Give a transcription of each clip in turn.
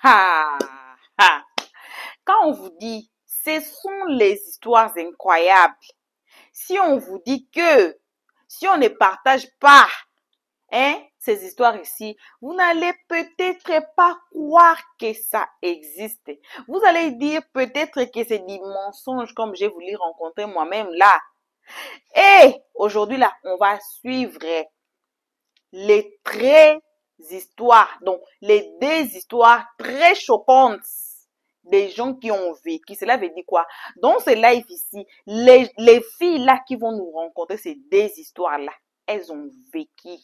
Ah, ah. Quand on vous dit, ce sont les histoires incroyables. Si on vous dit que, si on ne partage pas, hein, ces histoires ici, vous n'allez peut-être pas croire que ça existe. Vous allez dire peut-être que c'est des mensonges comme j'ai voulu rencontrer moi-même là. Et aujourd'hui là, on va suivre les 13 histoires, donc les 2 histoires très choquantes des gens qui ont vécu. Cela veut dire quoi? Dans ce live ici, les filles là qui vont nous rencontrer ces 2 histoires là, elles ont vécu.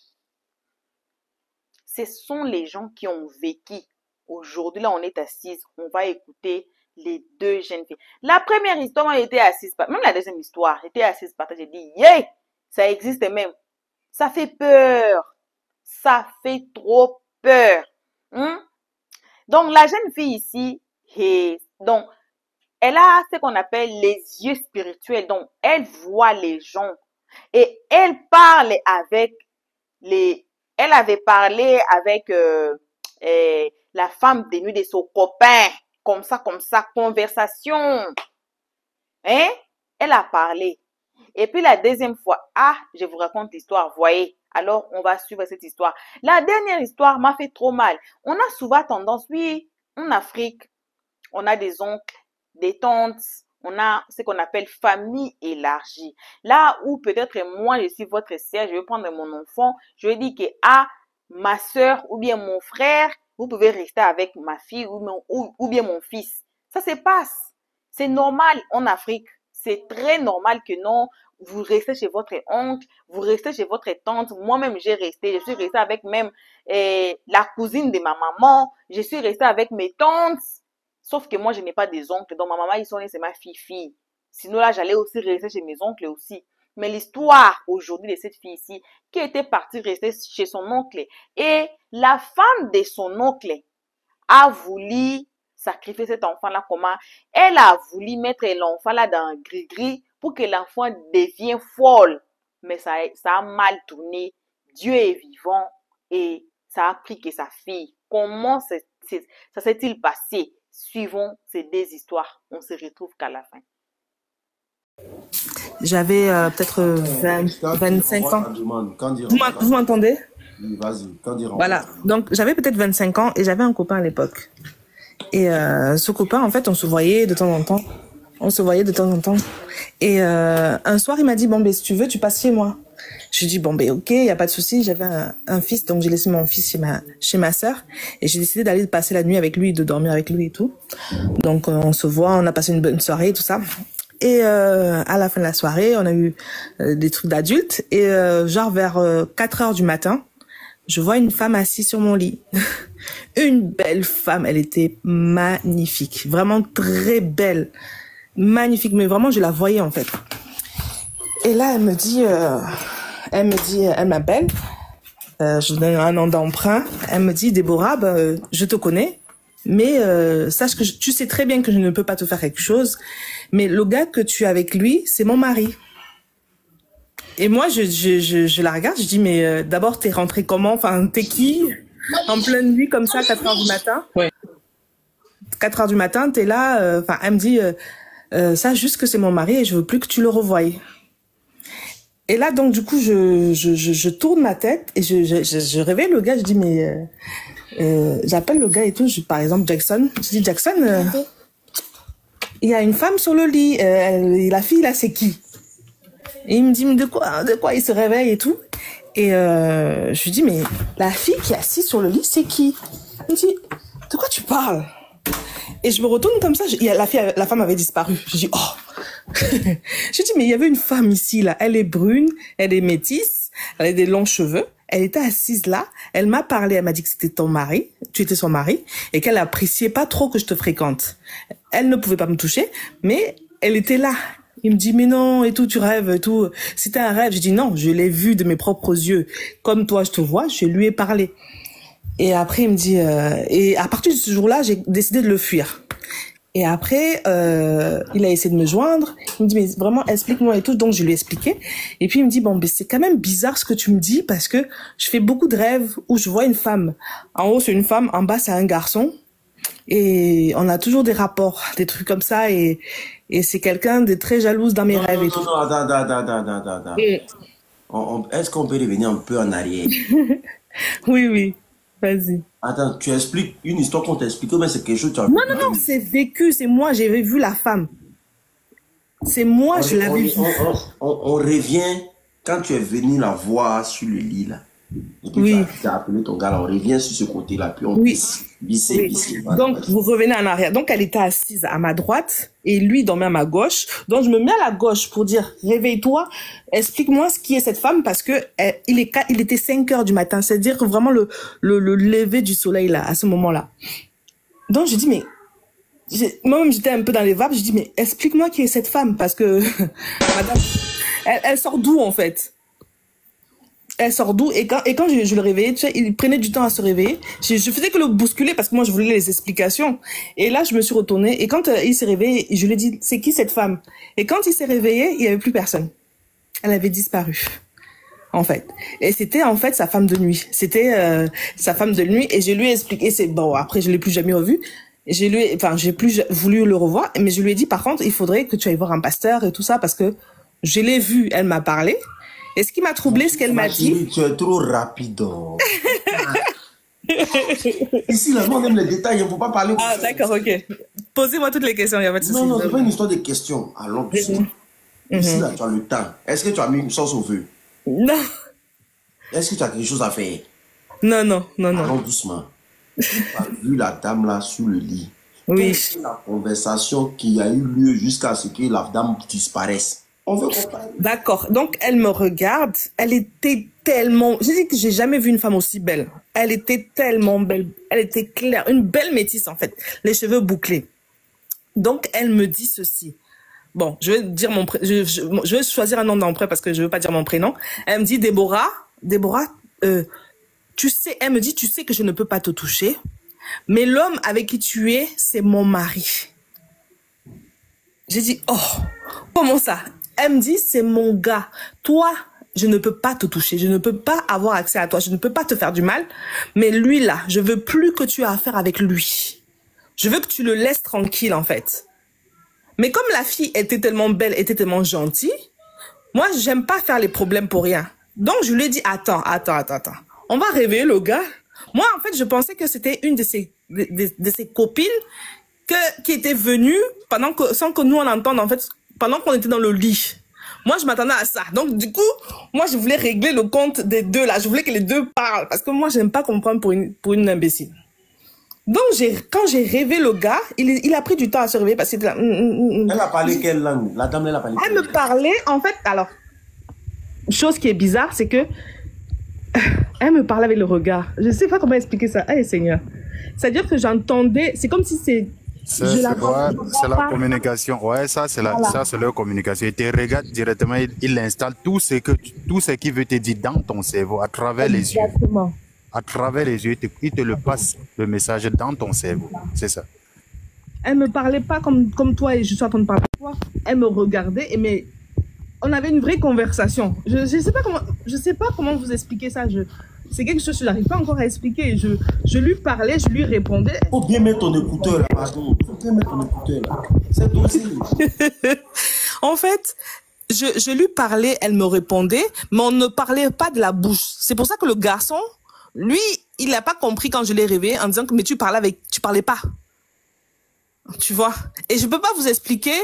Ce sont les gens qui ont vécu. Aujourd'hui là, on est assises, on va écouter les 2 jeunes filles. La première histoire, moi j'étais assise, même la deuxième histoire, j'étais assise par terre, j'ai dit, yeah, ça existe même. Ça fait peur. Ça fait trop peur. Hein? Donc, la jeune fille ici, donc, elle a ce qu'on appelle les yeux spirituels. Donc, elle voit les gens. Et elle parle avec les... Elle avait parlé avec la femme de nuit de son copain. Comme ça, conversation. Hein? Elle a parlé. Et puis la deuxième fois, ah, je vous raconte l'histoire, voyez. Alors, on va suivre cette histoire. La dernière histoire m'a fait trop mal. On a souvent tendance, oui, en Afrique, on a des oncles, des tantes, on a ce qu'on appelle famille élargie. Là où peut-être moi, je suis votre sœur, je vais prendre mon enfant, je vais dire que, ah, ma sœur ou bien mon frère, vous pouvez rester avec ma fille ou bien mon fils. Ça se passe. C'est normal en Afrique. C'est très normal que non, vous restez chez votre oncle, vous restez chez votre tante. Moi-même, je suis restée avec même la cousine de ma maman. Je suis restée avec mes tantes. Sauf que moi, je n'ai pas des oncles. Donc, ma maman, ils sont nés, c'est ma fille. Sinon, là, j'allais aussi rester chez mes oncles aussi. Mais l'histoire aujourd'hui de cette fille ici, qui était partie rester chez son oncle, et la femme de son oncle a voulu sacrifier cet enfant-là. Comment? Elle a voulu mettre l'enfant-là dans un gris-gris pour que l'enfant devienne folle. Mais ça a mal tourné. Dieu est vivant et ça a pris que sa fille. Comment ça s'est-il passé? Suivons ces 2 histoires. On se retrouve qu'à la fin. J'avais peut-être 25 ans. Vous m'entendez? Oui, vas-y, quand dire. Voilà, donc j'avais peut-être 25 ans et j'avais un copain à l'époque. Et ce copain, en fait, on se voyait de temps en temps. Et un soir, il m'a dit, bon, ben, si tu veux, tu passes chez moi. Je lui ai dit, bon, ben, ok, il n'y a pas de souci. J'avais un fils, donc j'ai laissé mon fils chez ma sœur. Et j'ai décidé d'aller passer la nuit avec lui, de dormir avec lui et tout. Donc, on se voit, on a passé une bonne soirée et tout ça. Et à la fin de la soirée, on a eu des trucs d'adultes. Et genre vers 4 heures du matin, je vois une femme assise sur mon lit. Une belle femme, elle était magnifique. Vraiment très belle. Magnifique, mais vraiment, je la voyais en fait. Et là, elle m'appelle. Je donne un nom d'emprunt. Elle me dit, Déborah, je te connais. Mais sache que tu sais très bien que je ne peux pas te faire quelque chose. Mais le gars que tu es avec lui, c'est mon mari. Et moi, je la regarde, je dis, mais d'abord, t'es rentrée comment? Enfin, t'es qui? En pleine nuit, comme ça, 4 heures du matin. Ouais. 4 heures du matin, t'es là. Enfin, elle me dit, sache juste que c'est mon mari et je veux plus que tu le revoies. Et là, donc, du coup, je tourne ma tête et je réveille le gars, je dis, mais j'appelle le gars et tout, par exemple, Jackson. Je dis, Jackson, il y a une femme sur le lit, la fille, là, c'est qui? Et il me dit, mais de quoi il se réveille et tout. Et je lui dis, mais la fille qui est assise sur le lit, c'est qui? Il me dit, de quoi tu parles? Et je me retourne comme ça, la femme avait disparu. Je dis, oh. Je dis, mais il y avait une femme ici, là. Elle est brune, elle est métisse, elle a des longs cheveux. Elle était assise là, elle m'a parlé, elle m'a dit que c'était ton mari, tu étais son mari, et qu'elle appréciait pas trop que je te fréquente. Elle ne pouvait pas me toucher, mais elle était là. Il me dit, mais non, et tout, tu rêves, et tout. C'était un rêve. Je dis, non, je l'ai vu de mes propres yeux. Comme toi, je te vois, je lui ai parlé. Et après, il me dit, et à partir de ce jour-là, j'ai décidé de le fuir. Et après, il a essayé de me joindre. Il me dit, mais vraiment, explique-moi et tout. Donc, je lui ai expliqué. Et puis, il me dit, bon, mais c'est quand même bizarre ce que tu me dis parce que je fais beaucoup de rêves où je vois une femme. En haut, c'est une femme. En bas, c'est un garçon. Et on a toujours des rapports, des trucs comme ça. Et c'est quelqu'un de très jalouse dans mes Non, rêves non, et non, tout. non, attends. Et- Est-ce qu'on peut revenir un peu en arrière? oui, oui. Vas-y. Attends, tu expliques une histoire qu'on t'a expliqué, mais c'est quelque chose que tu as Non, vécu. non, non, c'est vécu. C'est moi, j'ai vu la femme. C'est moi, je l'avais vue. On revient quand tu es venu la voir sur le lit là. Et puis Oui. tu as appelé ton gars là, on revient sur ce côté-là, puis on Oui. visser. Voilà. Donc, vous revenez en arrière. Donc, elle était assise à ma droite et lui dormait à ma gauche. Donc, je me mets à la gauche pour dire, réveille-toi, explique-moi ce qui est cette femme parce que il était 5 heures du matin. C'est-à-dire que vraiment le lever du soleil là, à ce moment-là. Donc, je dis, mais, moi-même, j'étais un peu dans les vapes. Je dis, mais explique-moi qui est cette femme parce que, madame, elle sort d'où en fait? Elle sort d'où? Et quand je le réveillais, tu sais, il prenait du temps à se réveiller. Je faisais que le bousculer parce que moi, je voulais les explications. Et là, je me suis retournée. Et quand il s'est réveillé, je lui ai dit, c'est qui cette femme? Et quand il s'est réveillé, il y avait plus personne. Elle avait disparu, en fait. Et c'était, en fait, sa femme de nuit. C'était sa femme de nuit. Et je lui ai expliqué. C'est bon, après, je l'ai plus jamais revu. J'ai plus voulu le revoir. Mais je lui ai dit, par contre, il faudrait que tu ailles voir un pasteur et tout ça parce que je l'ai vue. Elle m'a parlé. Et ce qui m'a troublé, ce qu'elle m'a dit... Tu es trop rapide. Ici, là, on aime les détails, il ne faut pas parler. Ah, d'accord, ok. Posez-moi toutes les questions, il n'y a pas de souci. Non, non, ce n'est pas une histoire de questions. Allons doucement. Ici, là, tu as le temps. Est-ce que tu as mis une sauce au feu? Non. Est-ce que tu as quelque chose à faire? Non, non, non, Allons non. doucement. Tu as vu la dame là sur le lit. Oui. Quelle est la conversation qui a eu lieu jusqu'à ce que la dame disparaisse? On veut comprendre. D'accord. Donc, elle me regarde. Elle était tellement... J'ai dit que j'ai jamais vu une femme aussi belle. Elle était tellement belle. Elle était claire. Une belle métisse, en fait. Les cheveux bouclés. Donc, elle me dit ceci. Bon, je vais dire mon je vais choisir un nom d'emprunt parce que je veux pas dire mon prénom. Elle me dit, Déborah, tu sais, elle me dit, tu sais que je ne peux pas te toucher, mais l'homme avec qui tu es, c'est mon mari. J'ai dit, oh, comment ça? Elle me dit, c'est mon gars. Toi, je ne peux pas te toucher. Je ne peux pas avoir accès à toi. Je ne peux pas te faire du mal. Mais lui, là, je veux plus que tu aies affaire avec lui. Je veux que tu le laisses tranquille, en fait. Mais comme la fille était tellement belle, était tellement gentille, moi, j'aime pas faire les problèmes pour rien. Donc, je lui ai dit, attends. On va réveiller le gars. Moi, en fait, je pensais que c'était une de ses copines qui était venue sans que nous on l'entende, en fait, pendant qu'on était dans le lit. Moi, je m'attendais à ça. Donc, du coup, moi, je voulais régler le compte des deux, là. Je voulais que les deux parlent. Parce que moi, j'aime pas comprendre pour une imbécile. Donc, quand j'ai rêvé le gars, il a pris du temps à se réveiller parce qu'il était là. Elle a parlé quelle langue? La dame, elle a parlé quelle Elle me langue? parlait, en fait, alors, chose qui est bizarre, c'est que elle me parlait avec le regard. Je sais pas comment expliquer ça. Eh, Seigneur. C'est-à-dire que j'entendais, c'est comme si c'est... C'est la communication. Ouais, ça, c'est leur communication. Il te regarde directement, il installe tout ce qu'il veut te dire dans ton cerveau, à travers les yeux. Exactement. À travers les yeux, il te le passe, le message dans ton cerveau. C'est ça. Elle me parlait pas comme toi et je suis en train de parler avec toi. Elle me regardait, mais on avait une vraie conversation. Je sais pas comment vous expliquer ça. C'est quelque chose que je n'arrive pas encore à expliquer. Je lui parlais, je lui répondais. Faut bien mettre ton écouteur là, pardon. Faut bien mettre ton écouteur là. C'est dossier. En fait, je lui parlais, elle me répondait, mais on ne parlait pas de la bouche. C'est pour ça que le garçon, lui, il n'a pas compris quand je l'ai réveillé en disant que mais tu parlais pas. Tu vois? Et je peux pas vous expliquer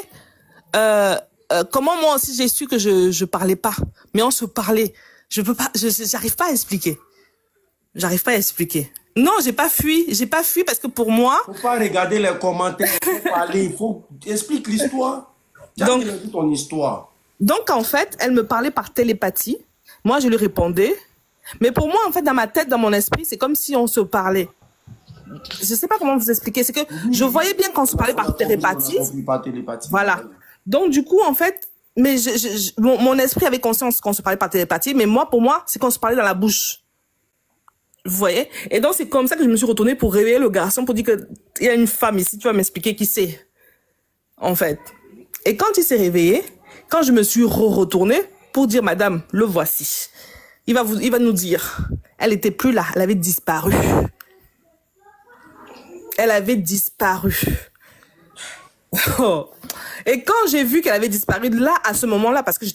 comment moi aussi j'ai su que je parlais pas. Mais on se parlait. J'arrive pas à expliquer. J'arrive pas à expliquer. Non, j'ai pas fui parce que pour moi... Faut pas regarder les commentaires, faut parler, faut explique l'histoire. Donc, ton histoire. Donc, en fait, elle me parlait par télépathie. Moi, je lui répondais. Mais pour moi, en fait, dans ma tête, dans mon esprit, c'est comme si on se parlait. Je sais pas comment vous expliquer. C'est que je voyais bien qu'on se parlait par télépathie. Voilà. Donc, du coup, en fait, mais mon esprit avait conscience qu'on se parlait par télépathie. Mais moi, pour moi, c'est qu'on se parlait dans la bouche. Vous voyez? Et donc, c'est comme ça que je me suis retournée pour réveiller le garçon, pour dire qu'il y a une femme ici, tu vas m'expliquer qui c'est. En fait. Et quand il s'est réveillé, quand je me suis retournée pour dire, madame, le voici. Il va nous dire. Elle était plus là, elle avait disparu. elle avait disparu. Oh. Et quand j'ai vu qu'elle avait disparu, là, à ce moment-là, parce que je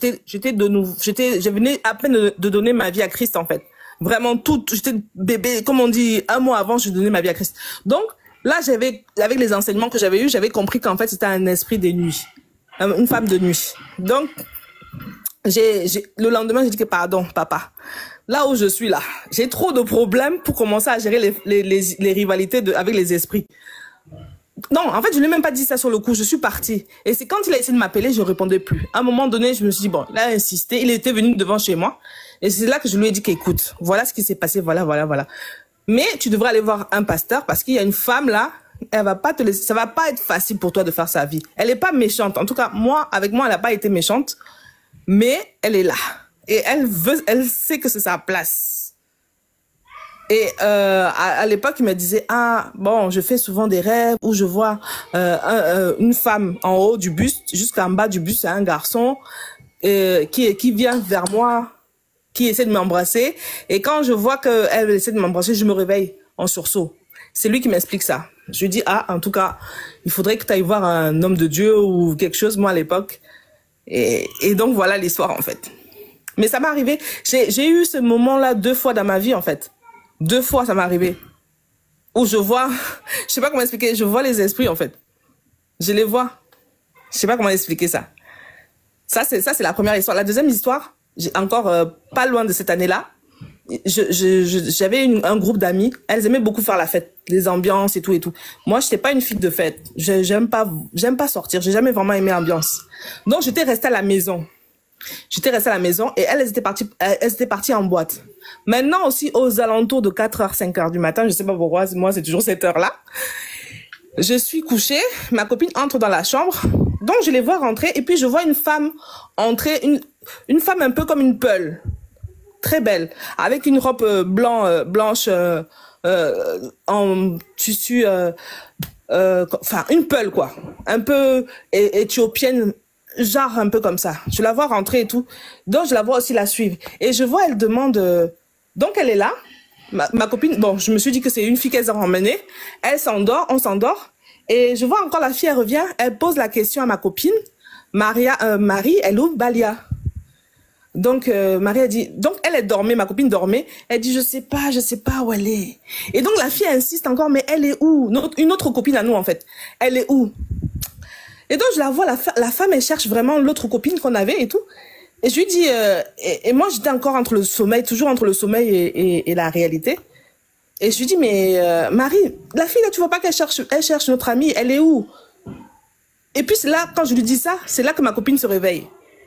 venais à peine de donner ma vie à Christ, en fait. Vraiment, j'étais bébé, comme on dit, un mois avant, je donnais ma vie à Christ. Donc, là, avec les enseignements que j'avais eus, j'avais compris qu'en fait, c'était un esprit de nuit. Une femme de nuit. Donc, le lendemain, j'ai dit que pardon, papa. Là où je suis là, j'ai trop de problèmes pour commencer à gérer les rivalités avec les esprits. Non, en fait, je lui ai même pas dit ça sur le coup. Je suis partie. Et c'est quand il a essayé de m'appeler, je répondais plus. À un moment donné, je me suis dit, bon, il a insisté. Il était venu devant chez moi. Et c'est là que je lui ai dit qu'écoute, voilà ce qui s'est passé, voilà. Mais tu devrais aller voir un pasteur parce qu'il y a une femme là, elle va pas te laisser, ça va pas être facile pour toi de faire sa vie. Elle est pas méchante. En tout cas, avec moi, elle a pas été méchante. Mais elle est là. Et elle sait que c'est sa place. Et à l'époque, il me disait, ah, bon, je fais souvent des rêves où je vois une femme en haut du buste, jusqu'en bas du buste, c'est un garçon qui vient vers moi, qui essaie de m'embrasser. Et quand je vois qu'elle essaie de m'embrasser, je me réveille en sursaut. C'est lui qui m'explique ça. Je lui dis, ah, en tout cas, il faudrait que tu ailles voir un homme de Dieu ou quelque chose, moi, à l'époque. Et donc, voilà l'histoire, en fait. Mais ça m'est arrivé. J'ai eu ce moment-là 2 fois dans ma vie, en fait. 2 fois, ça m'est arrivé. Où je vois, je sais pas comment expliquer, je vois les esprits, en fait. Je les vois. Je sais pas comment expliquer ça. Ça, c'est la première histoire. La deuxième histoire, encore pas loin de cette année-là, j'avais un groupe d'amis. Elles aimaient beaucoup faire la fête, les ambiances et tout et tout. Moi, j'étais pas une fille de fête. J'aime pas sortir. J'ai jamais vraiment aimé l'ambiance. Donc, j'étais restée à la maison. Et elles étaient parties en boîte. Maintenant aussi, aux alentours de 4h, 5h du matin, je sais pas pourquoi, moi, c'est toujours cette heure-là. Je suis couchée, ma copine entre dans la chambre. Donc, je les vois rentrer et puis je vois une femme entrer, une femme un peu comme une peule. Très belle, avec une robe blanche en tissu, enfin, une peule, quoi. Un peu éthiopienne, genre un peu comme ça. Je la vois rentrer et tout. Donc, je la vois aussi la suivre. Et je vois, elle demande... donc, elle est là. Ma copine... Bon, je me suis dit que c'est une fille qu'elles ont emmenée. Elle s'endort, on s'endort. Et je vois encore la fille, elle revient. Elle pose la question à ma copine. Marie, elle ouvre Balia. Donc, Marie a dit... Donc, elle dormait, ma copine dormait. Elle dit, je sais pas où elle est. Et donc, la fille insiste encore, mais elle est où? Une autre copine à nous, en fait. Elle est où? Et donc, je la vois, la femme, elle cherche vraiment l'autre copine qu'on avait et tout. Et je lui dis, et moi, j'étais encore entre le sommeil, toujours entre le sommeil et la réalité. Et je lui dis, mais Marie, la fille, là, tu vois pas qu'elle cherche notre amie, elle est où? Et puis, c'est là, quand je lui dis ça, c'est là que ma copine se réveille.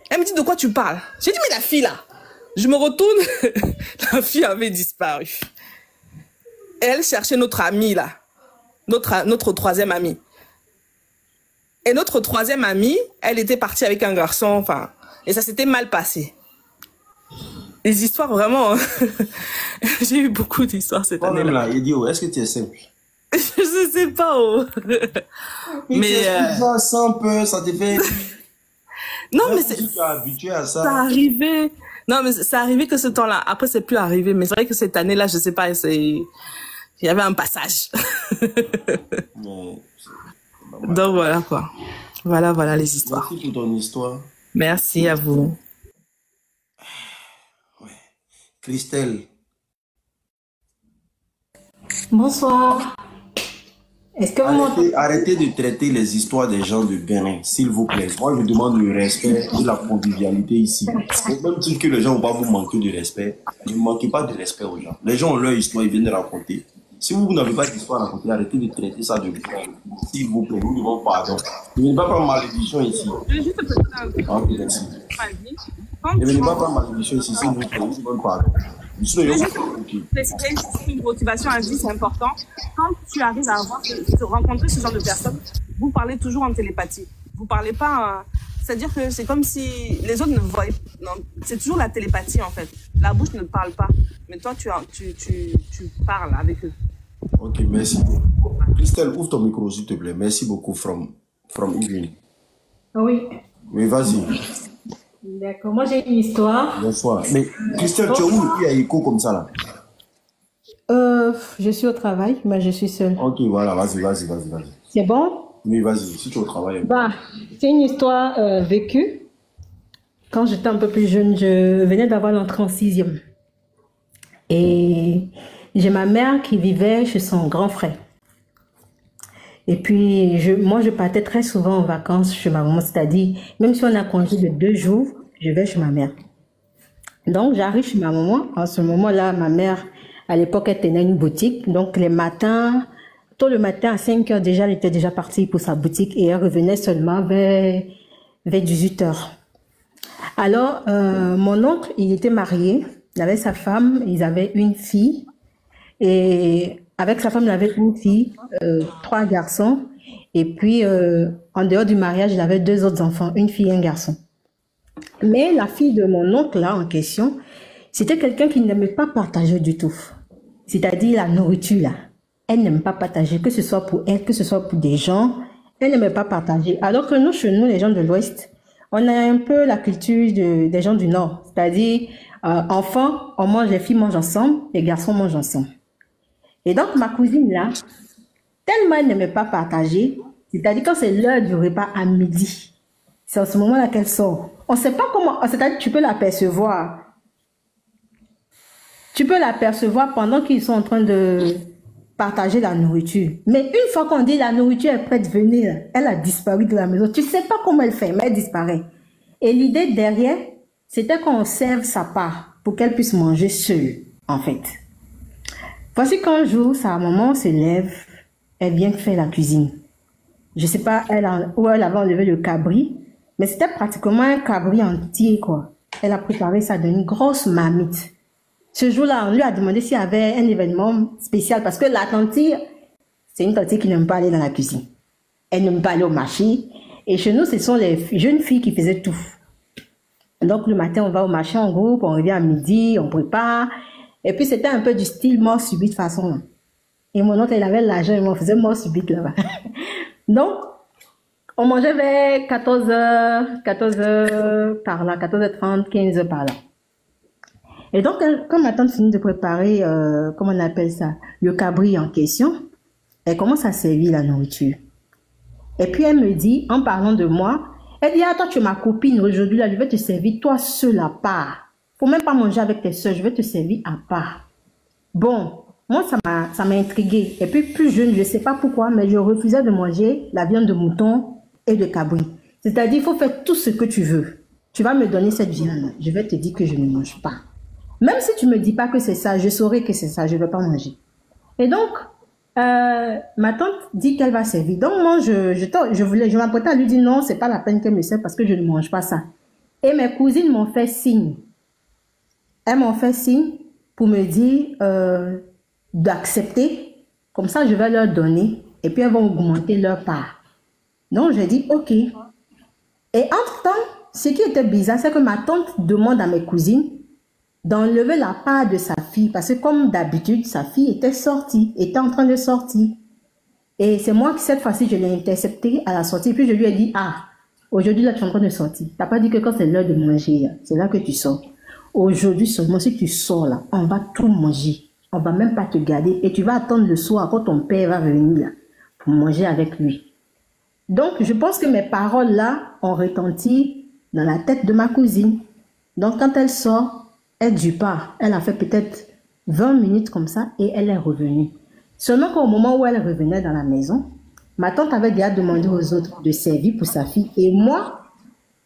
Elle me dit, de quoi tu parles? J'ai dit, mais la fille, là. Je me retourne, la fille avait disparu. Et elle cherchait notre amie, là. Notre troisième amie. Et notre troisième amie, elle était partie avec un garçon, enfin, et ça s'était mal passé. Les histoires, vraiment, j'ai eu beaucoup d'histoires cette année-là. Là, il dit, oh, est-ce que tu es simple? Je sais pas, oh. Mais ça un peu, ça te fait... Non, mais c'est... Tu es habitué à ça. Ça arrivait. Non, mais ça arrivait que ce temps-là. Après, c'est plus arrivé. Mais c'est vrai que cette année-là, je sais pas, il y avait un passage. Mais... Donc voilà quoi. Voilà les histoires. Merci pour ton histoire. Merci à vous. Ouais. Christelle. Bonsoir. Est-ce que vous Arrêtez de traiter les histoires des gens de Bénin, s'il vous plaît. Moi, je demande le respect et la convivialité ici. Faut même dire que les gens vont pas vous manquer de respect. Ne manquez pas de respect aux gens. Les gens ont leur histoire, ils viennent de raconter. Si vous n'avez pas d'histoire à raconter, arrêtez de traiter ça de bien. S'il vous plaît, nous devons pardon. Ne venez pas prendre malédiction ici. Je vais juste te poser un Ok, merci. Ne venez pas prendre malédiction ici, s'il vous plaît, nous devons pardon. C'est une motivation à vie, c'est important. Quand tu arrives à rencontrer ce genre de personnes, vous parlez toujours en télépathie. Vous parlez pas... C'est-à-dire que c'est comme si les autres ne voyaient... Non, c'est toujours la télépathie, en fait. La bouche ne parle pas. Mais toi, tu parles avec eux. Ok, merci. Christelle, ouvre ton micro, s'il te plaît. Merci beaucoup, from Yvelines. Oui. Oui, vas-y. D'accord. Moi, j'ai une histoire. Bonsoir. Mais Christelle, tu es où? Il y a écho comme ça, là. Je suis au travail, mais je suis seule. Ok, voilà, vas-y. C'est bon? Oui, vas-y, si tu es au travail. Bah, c'est une histoire vécue. Quand j'étais un peu plus jeune, je venais d'avoir l'entrée en sixième. Et j'ai ma mère qui vivait chez son grand frère. Et puis, moi, je partais très souvent en vacances chez ma maman. C'est-à-dire, même si on a congé de 2 jours, je vais chez ma mère. Donc, j'arrive chez ma maman. En ce moment-là, ma mère, à l'époque, elle tenait une boutique. Donc, les matins, tôt le matin, à 5 heures déjà, elle était déjà partie pour sa boutique et elle revenait seulement vers 18 heures. Alors, mon oncle, il était marié. Il avait sa femme, ils avaient une fille. Et avec sa femme, il avait une fille, 3 garçons. Et puis, en dehors du mariage, il avait 2 autres enfants, une fille et un garçon. Mais la fille de mon oncle, là, en question, c'était quelqu'un qui n'aimait pas partager du tout. C'est-à-dire la nourriture, là. Elle n'aime pas partager, que ce soit pour elle, que ce soit pour des gens. Elle n'aimait pas partager. Alors que nous, chez nous, les gens de l'Ouest, on a un peu la culture des gens du Nord. C'est-à-dire, enfants, on mange, les filles mangent ensemble, les garçons mangent ensemble. Et donc, ma cousine, là, tellement elle n'aimait pas partager, c'est-à-dire quand c'est l'heure du repas à midi, c'est en ce moment-là qu'elle sort. On ne sait pas comment, c'est-à-dire tu peux l'apercevoir. Tu peux l'apercevoir pendant qu'ils sont en train de partager la nourriture. Mais une fois qu'on dit la nourriture est prête, venir, elle a disparu de la maison. Tu ne sais pas comment elle fait, mais elle disparaît. Et l'idée derrière, c'était qu'on serve sa part pour qu'elle puisse manger seule, en fait. Voici qu'un jour, sa maman se lève, elle vient faire la cuisine. Je ne sais pas où elle avait enlevé le cabri, mais c'était pratiquement un cabri entier, quoi. Elle a préparé ça dans une grosse marmite. Ce jour-là, on lui a demandé s'il y avait un événement spécial, parce que la tante, c'est une tante qui n'aime pas aller dans la cuisine. Elle n'aime pas aller au marché. Et chez nous, ce sont les jeunes filles qui faisaient tout. Donc, le matin, on va au marché en groupe, on revient à midi, on prépare. Et puis, c'était un peu du style mort subite façon. Et mon oncle, il avait l'argent, il m'en faisait mort subite là-bas. Donc, on mangeait vers 14h par là, 14h30, 15h par là. Et donc, quand ma tante finit de préparer, comment on appelle ça, le cabri en question, elle commence à servir la nourriture. Et puis, elle me dit, en parlant de moi, elle dit, ah, toi, tu es ma copine, aujourd'hui, là, je vais te servir toi seule à part. Faut même pas manger avec tes soeurs, je vais te servir à part. Bon, moi, ça m'a intriguée. Et puis, plus jeune, je ne sais pas pourquoi, mais je refusais de manger la viande de mouton et de cabri. C'est-à-dire, il faut faire tout ce que tu veux. Tu vas me donner cette viande, je vais te dire que je ne mange pas. Même si tu ne me dis pas que c'est ça, je saurai que c'est ça, je ne vais pas manger. Et donc, ma tante dit qu'elle va servir. Donc, moi, je m'apprêtais à lui dire non, ce n'est pas la peine qu'elle me serve parce que je ne mange pas ça. Et mes cousines m'ont fait signe. Elles m'ont fait signe pour me dire d'accepter. Comme ça, je vais leur donner. Et puis, elles vont augmenter leur part. Donc, j'ai dit OK. Et entre-temps, ce qui était bizarre, c'est que ma tante demande à mes cousines d'enlever la part de sa fille. Parce que comme d'habitude, sa fille était en train de sortir. Et c'est moi qui, cette fois-ci, je l'ai interceptée à la sortie. Puis je lui ai dit, ah, aujourd'hui, là, tu es en train de sortir. Tu n'as pas dit que quand c'est l'heure de manger, c'est là que tu sors. Aujourd'hui seulement, si tu sors là, on va tout manger. On ne va même pas te garder. Et tu vas attendre le soir quand ton père va venir là, pour manger avec lui. Donc, je pense que mes paroles là ont retenti dans la tête de ma cousine. Donc, quand elle sort, elle ne dure pas. Elle a fait peut-être 20 minutes comme ça et elle est revenue. Seulement qu'au moment où elle revenait dans la maison, ma tante avait déjà demandé aux autres de servir pour sa fille. Et moi,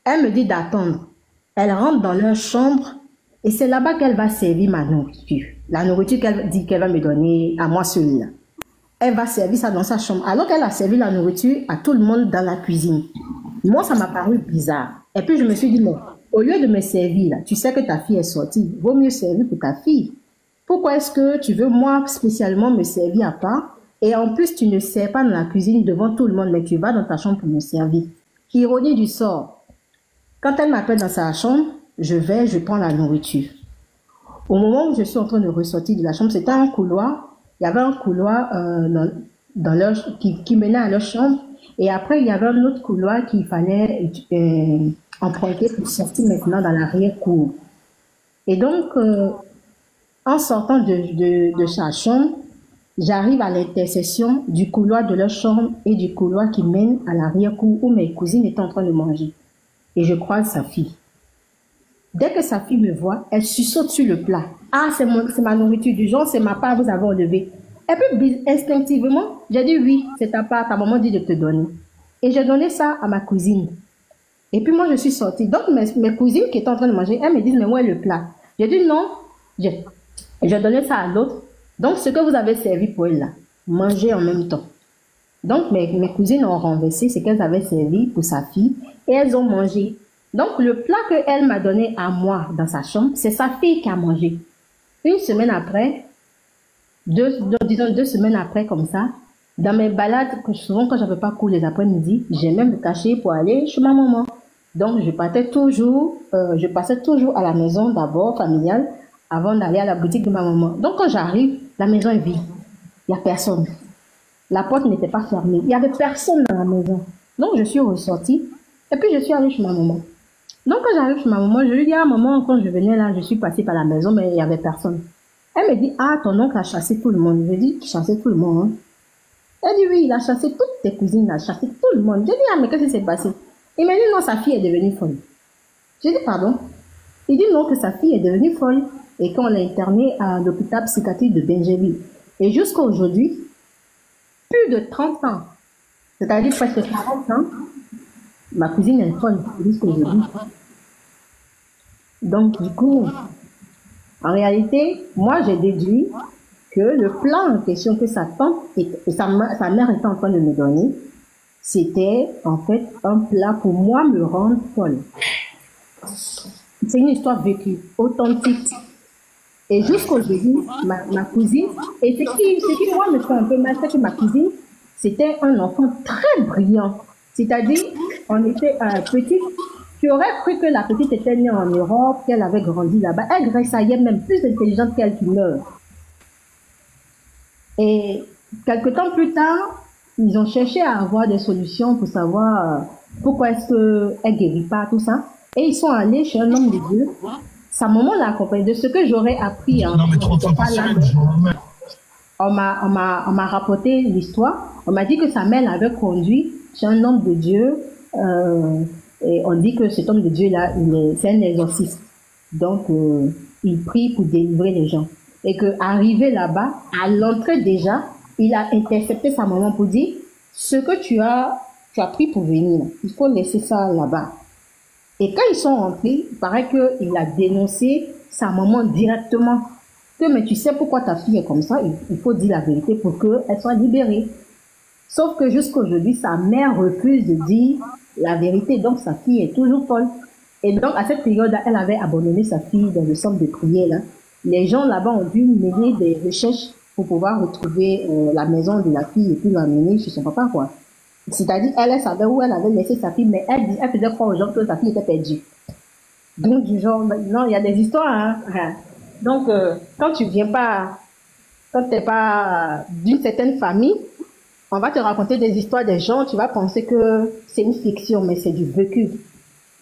elle me dit d'attendre. Elle rentre dans leur chambre et c'est là-bas qu'elle va servir ma nourriture. La nourriture qu'elle dit qu'elle va me donner à moi seule. Elle va servir ça dans sa chambre. Alors qu'elle a servi la nourriture à tout le monde dans la cuisine. Moi, ça m'a paru bizarre. Et puis je me suis dit, non, au lieu de me servir, là, tu sais que ta fille est sortie, vaut mieux servir pour ta fille. Pourquoi est-ce que tu veux, moi, spécialement me servir à part? Et en plus, tu ne sers pas dans la cuisine devant tout le monde, mais tu vas dans ta chambre pour me servir. Ironie du sort. Quand elle m'appelle dans sa chambre, je prends la nourriture. Au moment où je suis en train de ressortir de la chambre, c'était un couloir. Il y avait un couloir qui menait à leur chambre. Et après, il y avait un autre couloir qu'il fallait emprunter pour sortir maintenant dans l'arrière-cour. Et donc, En sortant de sa chambre, j'arrive à l'intersection du couloir de leur chambre et du couloir qui mène à l'arrière-cour où mes cousines étaient en train de manger. Et je croise sa fille. Dès que sa fille me voit, elle saute sur le plat. Ah, c'est ma nourriture du jour, c'est ma part, vous avez enlevé. Et puis, instinctivement, j'ai dit oui, c'est ta part, ta maman dit de te donner. Et j'ai donné ça à ma cousine. Et puis moi, je suis sortie. Donc, mes cousines qui étaient en train de manger, elles me disent, mais où est le plat? J'ai dit non, j'ai donné ça à l'autre. Donc, ce que vous avez servi pour elle là, mangez en même temps. Donc, mes cousines ont renversé ce qu'elles avaient servi pour sa fille et elles ont mangé. Donc, le plat qu'elle m'a donné à moi dans sa chambre, c'est sa fille qui a mangé. Une semaine après, disons 2 semaines après, comme ça, dans mes balades, souvent quand j'avais pas cours les après-midi, j'aimais me cacher pour aller chez ma maman. Donc, je passais toujours à la maison d'abord, familiale, avant d'aller à la boutique de ma maman. Donc, quand j'arrive, la maison est vide. Il n'y a personne. La porte n'était pas fermée. Il n'y avait personne dans la maison. Donc, je suis ressortie et puis je suis allée chez ma maman. Donc, quand j'arrive chez ma maman, je lui dis, ah, maman, quand je venais là, je suis passée par la maison, mais il n'y avait personne. Elle me dit, ah, ton oncle a chassé tout le monde. Je dis, chassé tout le monde, hein? Elle dit, oui, il a chassé toutes tes cousines, il a chassé tout le monde. Je dis, ah, mais qu'est-ce qui s'est passé? Il m'a dit, non, sa fille est devenue folle. Je dis, pardon? Il dit, non, que sa fille est devenue folle. Et qu'on l'a internée à l'hôpital psychiatrique de Benjerville. Et jusqu'à aujourd'hui, plus de 30 ans, c'est-à-dire presque 40 ans, ma cousine est folle jusqu'à aujourd'hui. Donc, du coup, en réalité, moi, j'ai déduit que le plan en question que sa tante et sa mère était en train de me donner, c'était en fait un plat pour moi me rendre folle. C'est une histoire vécue, authentique. Et jusqu'aujourd'hui, ma cousine, et ce qui moi me fait un peu mal, c'est que ma cousine, c'était un enfant très brillant. C'est-à-dire, on était petite, tu aurais cru que la petite était née en Europe, qu'elle avait grandi là-bas. Elle gressaillait même plus intelligente qu'elle qui meurt. Et quelque temps plus tard, ils ont cherché à avoir des solutions pour savoir pourquoi est-ce qu'elle ne guérit pas, tout ça. Et ils sont allés chez un homme de Dieu. Sa maman l'a accompagnée. De ce que j'aurais appris, hein, on m'a rapporté l'histoire. On m'a dit que sa mère l'avait conduit chez un homme de Dieu. Et on dit que cet homme de Dieu-là, c'est un exorciste. Donc, il prie pour délivrer les gens. Et qu'arrivé là-bas, à l'entrée déjà, il a intercepté sa maman pour dire, ce que tu as pris pour venir, il faut laisser ça là-bas. Et quand ils sont rentrés, il paraît qu'il a dénoncé sa maman directement. Mais tu sais pourquoi ta fille est comme ça, il faut dire la vérité pour qu'elle soit libérée. Sauf que jusqu'à aujourd'hui, sa mère refuse de dire la vérité, donc sa fille est toujours folle. Et donc à cette période-là, elle avait abandonné sa fille dans le centre de prière. Là. Les gens là-bas ont dû mener des recherches pour pouvoir retrouver la maison de la fille et puis l'amener chez son papa, quoi. C'est-à-dire, elle savait où elle avait laissé sa fille, mais elle faisait croire aux gens que sa fille était perdue. Donc, du genre, non, il y a des histoires, hein. Donc, quand tu viens pas, quand t'es pas d'une certaine famille, on va te raconter des histoires des gens, tu vas penser que c'est une fiction, mais c'est du vécu,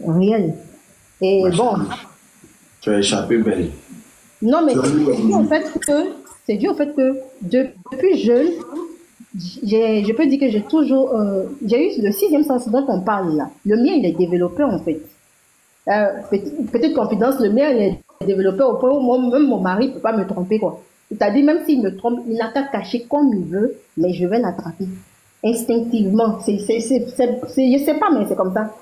réel. Et bon. Tu as échappé belle. Non, mais c'est dû au fait que depuis jeune, je peux dire que j'ai toujours, j'ai eu le 6e sens dont on parle là. Le mien, il est développé en fait. Petite confidence, le mien, il est développé au point où même mon mari ne peut pas me tromper, quoi. C'est-à-dire, même s'il me trompe, il n'a qu'à cacher comme il veut, mais je vais l'attraper. Instinctivement. Je sais pas, mais c'est comme ça.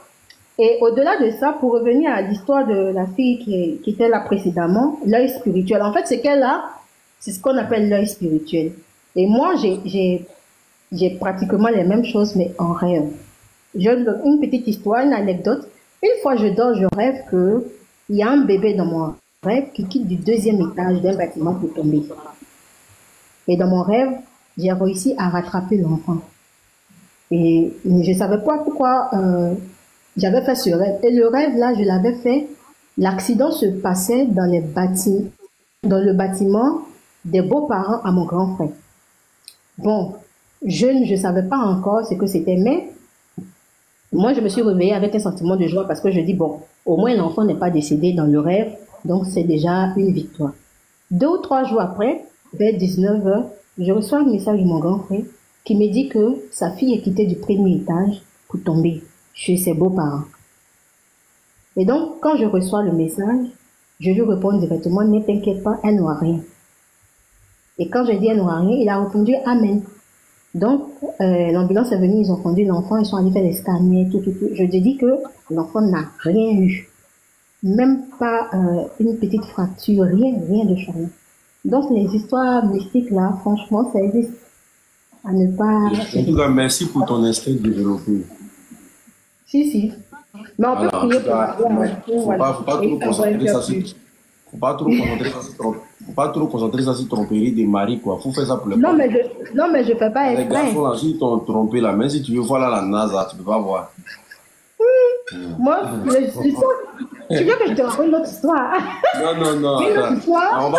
Et au-delà de ça, pour revenir à l'histoire de la fille qui était là précédemment, l'œil spirituel. En fait, ce qu'elle a, c'est ce qu'on appelle l'œil spirituel. Et moi, j'ai pratiquement les mêmes choses, mais en rêve. Je donne une petite histoire, une anecdote. Une fois je dors, je rêve qu'il y a un bébé dans mon rêve qui quitte du 2e étage d'un bâtiment pour tomber. Et dans mon rêve, j'ai réussi à rattraper l'enfant. Et je ne savais pas pourquoi j'avais fait ce rêve. Et le rêve, là, je l'avais fait. L'accident se passait dans le bâtiment des beaux-parents à mon grand frère. Bon, je ne savais pas encore ce que c'était, mais moi, je me suis réveillée avec un sentiment de joie parce que je dis, bon, au moins l'enfant n'est pas décédé dans le rêve, donc c'est déjà une victoire. 2 ou 3 jours après, vers 19h, je reçois un message de mon grand frère qui me dit que sa fille est quittée du premier étage pour tomber chez ses beaux-parents. Et donc, quand je reçois le message, je lui réponds directement, ne t'inquiète pas, elle n'aura rien. Et quand je dis elle n'aura rien, il a répondu Amen. Donc, l'ambulance est venue, ils ont conduit l'enfant, ils sont allés faire les scanners, tout. Je te dis que l'enfant n'a rien eu. Même pas une petite fracture, rien de rien. Donc, les histoires mystiques, là, franchement, ça existe. À ne pas... En tout cas, merci pour ton instinct développé. Si. Mais on peut Voilà, en prier tout cas, pour faut pas trop concentrer ça sur... Faut pas trop concentrer ça sur tromperie des maris, quoi. Faut faire ça pour les non, mais je fais pas les exprès. garçons, là, s'ils t'ont trompé, là, même si tu veux voir là, la NASA, tu peux pas voir. Moi, tu veux que je te raconte une autre histoire? Non. Une autre histoire? Non,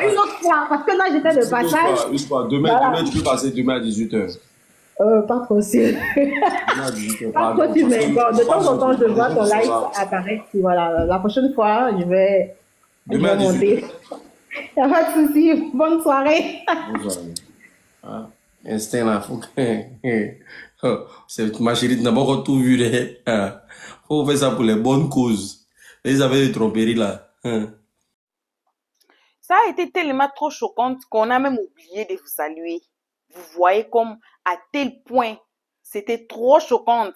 une autre histoire. Parce que là, j'étais de passage. Demain, tu peux passer demain à 18h. Pas trop sûr. Pas trop sûr, mais bon, de temps en temps, je vois ton live apparaître. Voilà, la prochaine fois, je vais monter. Il n'y a pas de souci. Bonne soirée. Bonne soirée. Ah, instinct là, faut que... Ma chérie, tu n'as pas encore tout vu. Faut faire ça pour les bonnes causes. Les avaient de tromperie là. Ça a été tellement trop choquant qu'on a même oublié de vous saluer. Vous voyez comme à tel point c'était trop choquant.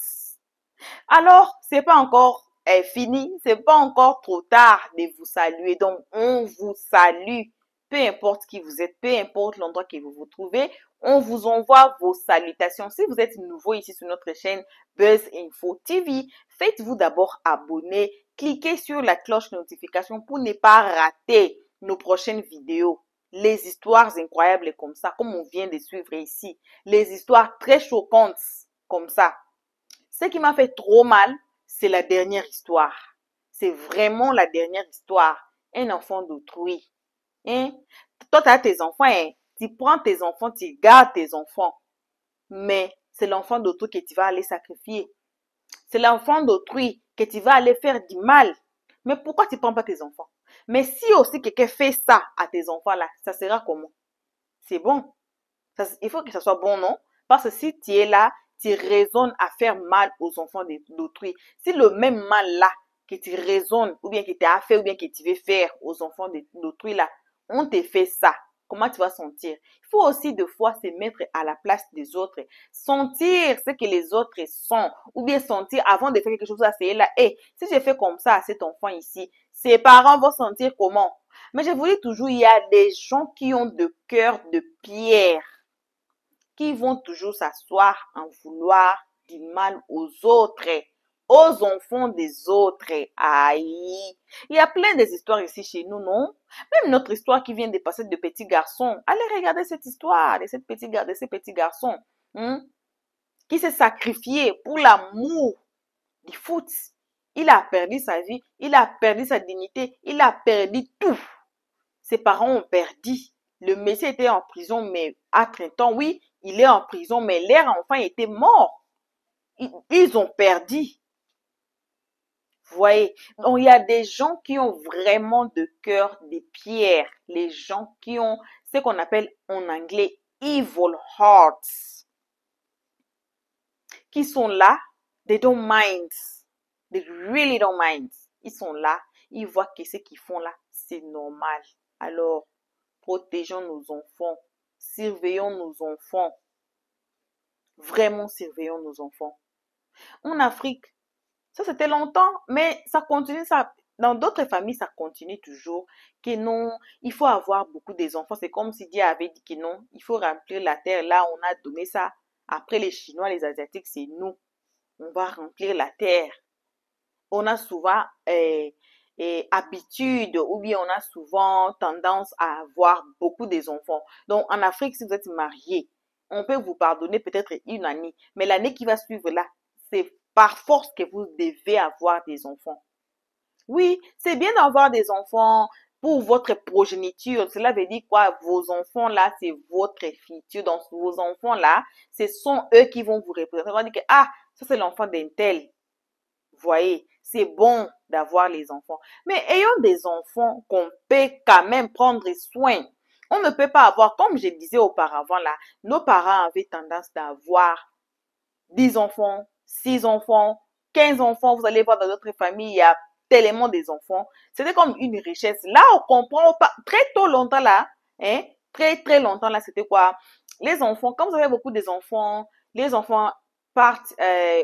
Alors, c'est pas encore fini, c'est pas encore trop tard de vous saluer. Donc, on vous salue. Peu importe qui vous êtes, peu importe l'endroit que vous vous trouvez, on vous envoie vos salutations. Si vous êtes nouveau ici sur notre chaîne Buzz Info TV, faites-vous d'abord abonner, cliquez sur la cloche de notification pour ne pas rater nos prochaines vidéos. Les histoires incroyables comme ça, comme on vient de suivre ici. Les histoires très choquantes comme ça. Ce qui m'a fait trop mal, c'est la dernière histoire. C'est vraiment la dernière histoire. Un enfant d'autrui. Hein? Toi, tu as tes enfants, hein? Tu prends tes enfants, tu gardes tes enfants. Mais c'est l'enfant d'autrui que tu vas aller sacrifier. C'est l'enfant d'autrui que tu vas aller faire du mal. Mais pourquoi tu ne prends pas tes enfants? Mais si aussi quelqu'un fait ça à tes enfants là, ça sera comment? C'est bon. Il faut que ça soit bon, non? Parce que si tu es là, tu raisonnes à faire mal aux enfants d'autrui. Si le même mal là que tu raisonnes, ou bien que tu as fait, ou bien que tu veux faire aux enfants d'autrui là, on te fait ça, comment tu vas sentir? Il faut aussi des fois se mettre à la place des autres, sentir ce que les autres sont, ou bien sentir avant de faire quelque chose à ce là. Hey, si j'ai fait comme ça à cet enfant ici, ses parents vont sentir comment? Mais je vous dis toujours, il y a des gens qui ont de cœur de pierre, qui vont toujours s'asseoir en vouloir du mal aux autres, aux enfants des autres. Aïe, il y a plein des histoires ici chez nous, non? Même notre histoire qui vient de passer de petits garçons. Allez regarder cette histoire de ces petits garçons qui s'est sacrifié pour l'amour du foot. Il a perdu sa vie, il a perdu sa dignité, il a perdu tout. Ses parents ont perdu. Le monsieur était en prison, mais à 30 ans, oui, il est en prison, mais leur enfant était mort. Ils ont perdu. Vous voyez, donc il y a des gens qui ont vraiment de cœur de pierre. Les gens qui ont ce qu'on appelle en anglais evil hearts. Qui sont là, they don't mind. They really don't mind. Ils sont là, ils voient que ce qu'ils font là, c'est normal. Alors, protégeons nos enfants. Surveillons nos enfants. Vraiment surveillons nos enfants. En Afrique, ça c'était longtemps, mais ça continue, ça. Dans d'autres familles, ça continue toujours. Que non, il faut avoir beaucoup des enfants. C'est comme si Dieu avait dit que non, il faut remplir la terre. Là, on a donné ça. Après les Chinois, les Asiatiques, c'est nous. On va remplir la terre. On a souvent habitude ou bien on a souvent tendance à avoir beaucoup des enfants. Donc, en Afrique, si vous êtes marié, on peut vous pardonner peut-être une année. Mais l'année qui va suivre là, c'est par force que vous devez avoir des enfants. Oui, c'est bien d'avoir des enfants pour votre progéniture. Cela veut dire quoi? Vos enfants là, c'est votre futur. Donc, vos enfants là, ce sont eux qui vont vous représenter. On va dire que, ah, ça c'est l'enfant d'un tel. Voyez, c'est bon d'avoir les enfants. Mais ayons des enfants qu'on peut quand même prendre soin. On ne peut pas avoir, comme je disais auparavant là, nos parents avaient tendance d'avoir 10 enfants, 6 enfants, 15 enfants. Vous allez voir dans d'autres familles, il y a tellement des enfants. C'était comme une richesse. Là, on comprend pas, très tôt longtemps là, hein, très longtemps là, c'était quoi? Les enfants, quand vous avez beaucoup des enfants, les enfants partent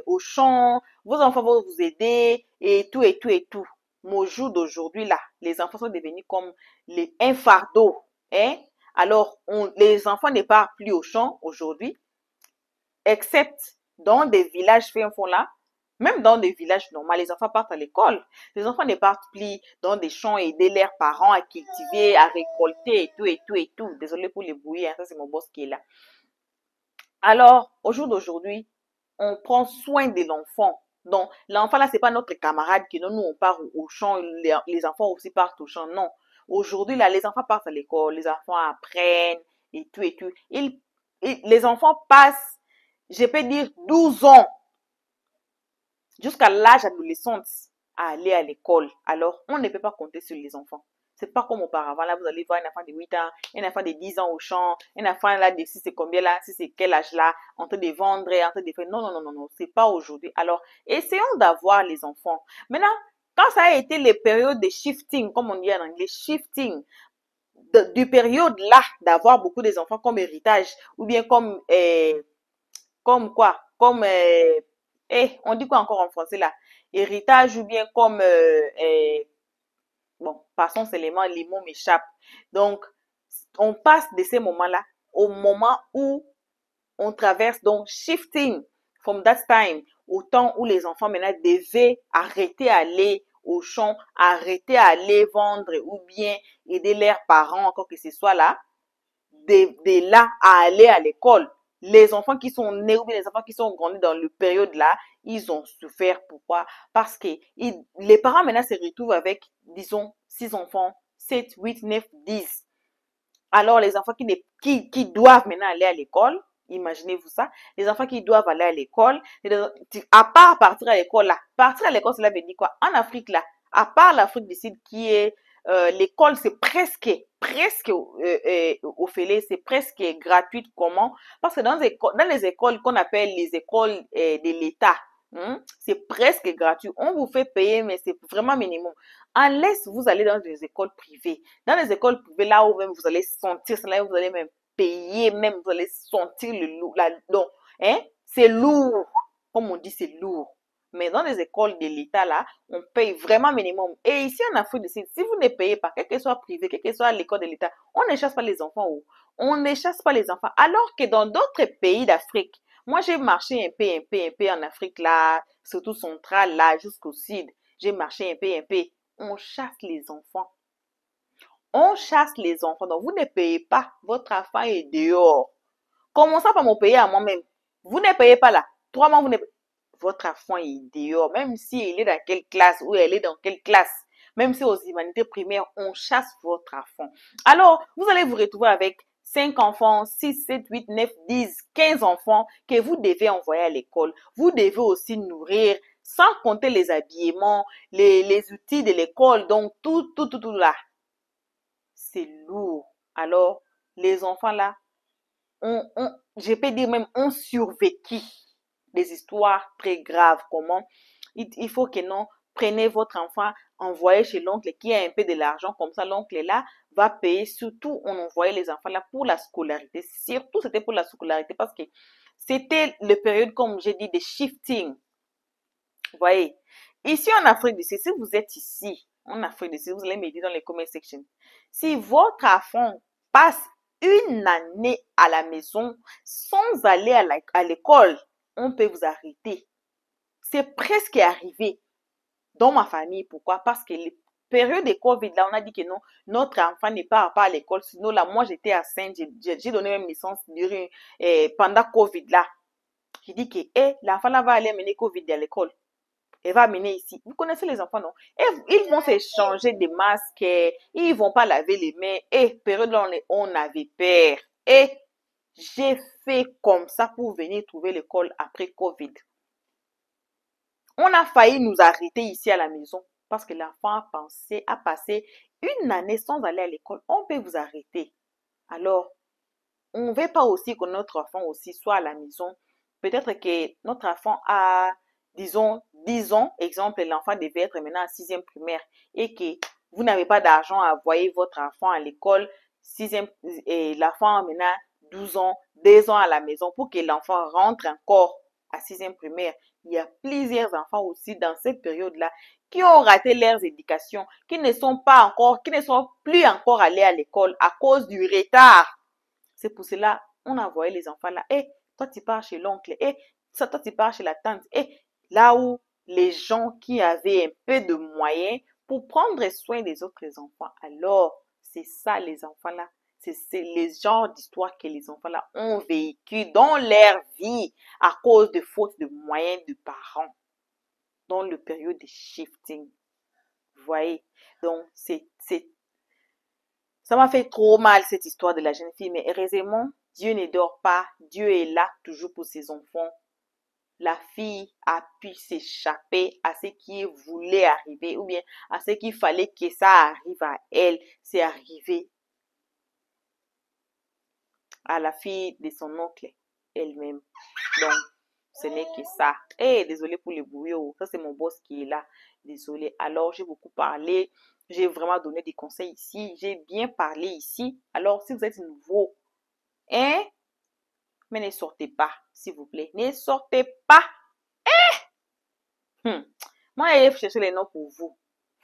au champ, vos enfants vont vous aider et tout et tout et tout. Mais au jour d'aujourd'hui là, les enfants sont devenus comme un fardeau, hein? Alors, les enfants ne partent plus au champ aujourd'hui, excepte dans des villages faits fond là. Même dans des villages normaux, les enfants partent à l'école. Les enfants ne partent plus dans des champs et aider leurs parents à cultiver, à récolter et tout et tout et tout. Désolé pour les bruits, hein, ça c'est mon boss qui est là. Alors, au jour d'aujourd'hui, on prend soin de l'enfant. Donc, l'enfant là, c'est pas notre camarade qui nous on part au champ, les enfants aussi partent au champ. Non. Aujourd'hui, là, les enfants partent à l'école, les enfants apprennent et tout et tout. Les enfants passent, je peux dire, 12 ans jusqu'à l'âge adolescence à aller à l'école. Alors, on ne peut pas compter sur les enfants. C'est pas comme auparavant. Là, vous allez voir un enfant de 8 ans, un enfant de 10 ans au champ, un enfant là de 6 c'est combien là, 6 c'est quel âge là, en train de vendre, en train de faire. Non, c'est pas aujourd'hui. Alors, essayons d'avoir les enfants. Maintenant, quand ça a été les périodes de shifting, comme on dit en anglais, shifting, du période là d'avoir beaucoup des enfants comme héritage, ou bien comme quoi, comme on dit quoi encore en français là? Héritage ou bien comme bon, passons seulement, les mots m'échappent. Donc, on passe de ces moments-là au moment où on traverse donc shifting from that time au temps où les enfants maintenant devaient arrêter à aller au champ, arrêter à aller vendre ou bien aider leurs parents, encore que ce soit là, de là à aller à l'école. Les enfants qui sont nés ou bien les enfants qui sont grandis dans le période là, ils ont souffert. Pourquoi? Parce que les parents maintenant se retrouvent avec, disons, 6 enfants, 7, 8, 9, 10. Alors les enfants qui doivent maintenant aller à l'école, imaginez-vous ça, les enfants qui doivent aller à l'école, à part partir à l'école là, partir à l'école cela veut dire quoi? En Afrique là, à part l'Afrique du Sud qui est l'école c'est presque au Félé, c'est presque gratuite. Comment? Parce que dans les écoles qu'on appelle les écoles de l'État, c'est presque gratuit. On vous fait payer, mais c'est vraiment minimum. En l'Est, vous allez dans des écoles privées. Dans les écoles privées, là où même vous allez sentir, là où vous allez même payer, même vous allez sentir le lourd. Donc, c'est lourd. Comme on dit, c'est lourd. Mais dans les écoles de l'État, là, on paye vraiment minimum. Et ici, en Afrique du Sud, si vous ne payez pas, quel que soit privé, quel que soit l'école de l'État, on ne chasse pas les enfants. On ne chasse pas les enfants. Alors que dans d'autres pays d'Afrique, moi, j'ai marché un peu en Afrique, là, surtout centrale, là, jusqu'au sud. J'ai marché un peu. On chasse les enfants. On chasse les enfants. Donc, vous ne payez pas. Votre enfant est dehors. Commençons par me payer à moi-même. Vous ne payez pas là. 3 mois, vous ne payez. Votre enfant est dehors. Même s'il est dans quelle classe ou elle est dans quelle classe. Même si aux humanités primaires, on chasse votre enfant. Alors, vous allez vous retrouver avec 5 enfants, 6, 7, 8, 9, 10, 15 enfants que vous devez envoyer à l'école. Vous devez aussi nourrir, sans compter les habillements, les outils de l'école. Donc, tout là. C'est lourd. Alors, les enfants là, je peux dire même, ont survécu des histoires très graves. Comment? Il faut que non, prenez votre enfant, envoyez chez l'oncle qui a un peu de l'argent, comme ça l'oncle là va payer. Surtout, on envoyait les enfants là pour la scolarité. Surtout, c'était pour la scolarité parce que c'était le période, comme j'ai dit, de shifting. Vous voyez? Ici en Afrique du Sud, si vous êtes ici, en Afrique du Sud, vous allez me dire dans les comment section. Si votre enfant passe une année à la maison sans aller à l'école, on peut vous arrêter. C'est presque arrivé dans ma famille. Pourquoi? Parce que les périodes de Covid, là, on a dit que non, notre enfant n'est pas à l'école. Sinon, là, moi, j'étais à Sainte, j'ai donné même naissance pendant Covid, là. J'ai dit que, l'enfant, là, va aller mener Covid à l'école. Elle va amener ici. Vous connaissez les enfants, non? Et ils vont s'échanger des masques, ils vont pas laver les mains. Période là, on avait peur. Et j'ai fait comme ça pour venir trouver l'école après Covid. On a failli nous arrêter ici à la maison parce que l'enfant a passé une année sans aller à l'école. On peut vous arrêter. Alors, on ne veut pas aussi que notre enfant aussi soit à la maison. Peut-être que notre enfant a, disons, 10 ans. Exemple, l'enfant devait être maintenant en 6e primaire et que vous n'avez pas d'argent à envoyer votre enfant à l'école. Et l'enfant a maintenant 12 ans, 2 ans à la maison pour que l'enfant rentre encore à 6e primaire. Il y a plusieurs enfants aussi dans cette période-là qui ont raté leurs éducations, qui ne sont plus encore allés à l'école à cause du retard. C'est pour cela on a envoyé les enfants là. Et toi tu pars chez l'oncle. Et toi tu pars chez la tante. Et là où les gens qui avaient un peu de moyens pour prendre soin des autres enfants. Alors, c'est ça les enfants là. C'est les genres d'histoires que les enfants là ont vécu dans leur vie à cause de fautes de moyens de parents dans le période de shifting. Vous voyez? Donc, ça m'a fait trop mal cette histoire de la jeune fille, mais heureusement, Dieu ne dort pas. Dieu est là toujours pour ses enfants. La fille a pu s'échapper à ce qui voulait arriver ou bien à ce qu'il fallait que ça arrive à elle. C'est arrivé à la fille de son oncle elle-même. Donc, ce n'est que ça. Désolé pour le bouillon. Ça, c'est mon boss qui est là. Désolé. Alors, j'ai beaucoup parlé. J'ai vraiment donné des conseils ici. J'ai bien parlé ici. Alors, si vous êtes nouveau, mais ne sortez pas, s'il vous plaît. Ne sortez pas. Moi, je vais chercher les noms pour vous.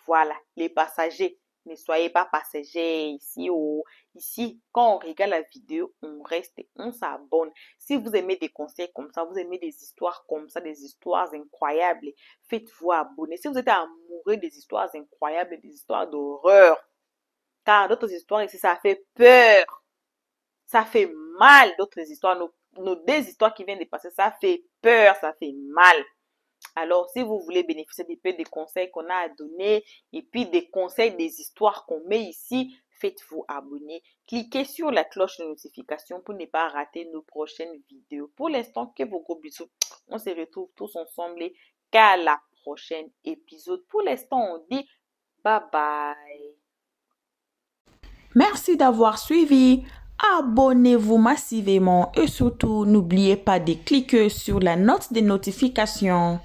Voilà, les passagers. Ne soyez pas passagers ici. Ici, quand on regarde la vidéo, on reste, on s'abonne. Si vous aimez des conseils comme ça, vous aimez des histoires comme ça, des histoires incroyables, faites-vous abonner. Si vous êtes amoureux des histoires incroyables, des histoires d'horreur, car d'autres histoires ici, ça fait peur. Ça fait mal, d'autres histoires. Nos 2 histoires qui viennent de passer, ça fait peur, ça fait mal. Alors, si vous voulez bénéficier des peu des conseils qu'on a à donner et puis des conseils des histoires qu'on met ici, faites-vous abonner. Cliquez sur la cloche de notification pour ne pas rater nos prochaines vidéos. Pour l'instant, que vos gros bisous. On se retrouve tous ensemble qu'à la prochaine épisode. Pour l'instant, on dit bye bye. Merci d'avoir suivi. Abonnez-vous massivement et surtout, n'oubliez pas de cliquer sur la note de notification.